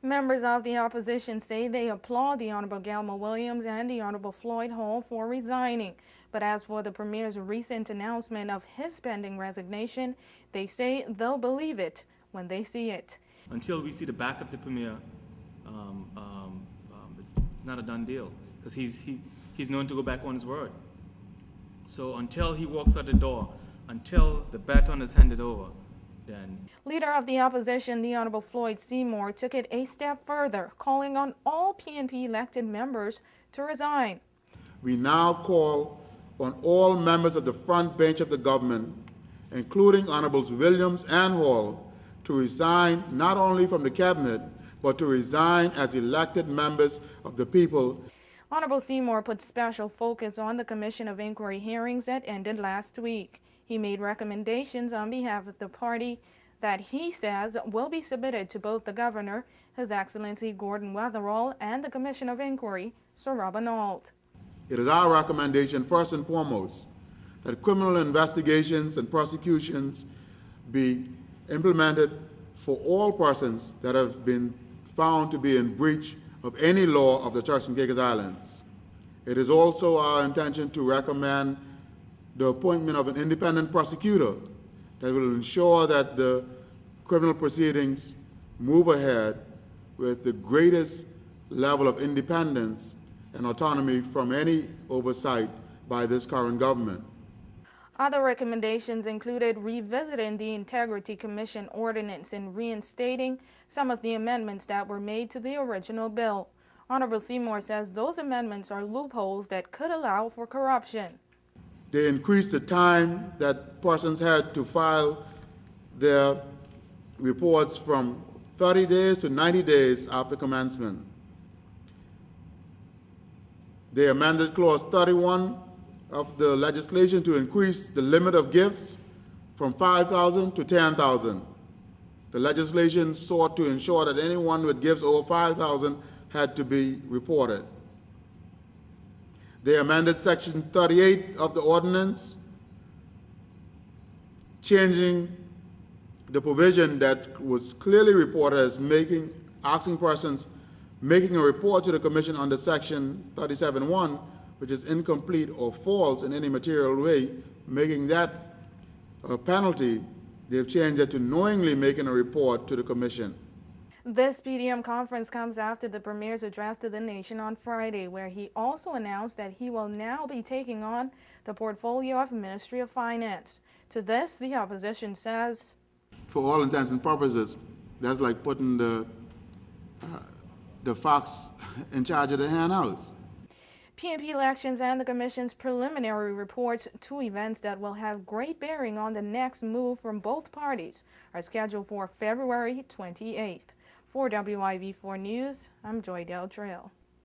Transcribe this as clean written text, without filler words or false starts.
Members of the opposition say they applaud the Honorable Gelma Williams and the Honorable Floyd Hall for resigning. But as for the Premier's recent announcement of his pending resignation, they say they'll believe it when they see it. Until we see the back of the Premier, it's not a done deal, because he's known to go back on his word. So until he walks out the door, until the baton is handed over, then... Leader of the opposition, the Honorable Floyd Seymour, took it a step further, calling on all PNP elected members to resign. We now call on all members of the front bench of the government, including Honorables Williams and Hall, to resign not only from the cabinet, but to resign as elected members of the people. Honorable Seymour put special focus on the Commission of Inquiry hearings that ended last week. He made recommendations on behalf of the party that he says will be submitted to both the Governor, His Excellency Gordon Weatherall, and the Commission of Inquiry, Sir Robin Ault. It is our recommendation, first and foremost, that criminal investigations and prosecutions be implemented for all persons that have been found to be in breach of any law of the Turks and Caicos Islands. It is also our intention to recommend the appointment of an independent prosecutor that will ensure that the criminal proceedings move ahead with the greatest level of independence and autonomy from any oversight by this current government. Other recommendations included revisiting the Integrity Commission ordinance and reinstating some of the amendments that were made to the original bill. Honorable Seymour says those amendments are loopholes that could allow for corruption. They increased the time that persons had to file their reports from 30 days to 90 days after commencement. They amended Clause 31 of the legislation to increase the limit of gifts from $5,000 to $10,000. The legislation sought to ensure that anyone with gifts over $5,000 had to be reported. They amended Section 38 of the ordinance, changing the provision that was clearly reported as asking persons making a report to the Commission under Section 37(1), which is incomplete or false in any material way, making that a penalty. They've changed it to knowingly making a report to the Commission. This PDM conference comes after the Premier's address to the nation on Friday, where he also announced that he will now be taking on the portfolio of Ministry of Finance. To this, the opposition says, for all intents and purposes, that's like putting the fox in charge of the hen house. PNP elections and the Commission's preliminary reports, two events that will have great bearing on the next move from both parties, are scheduled for February 28th. For WIV4 News, I'm Joy Del Trail.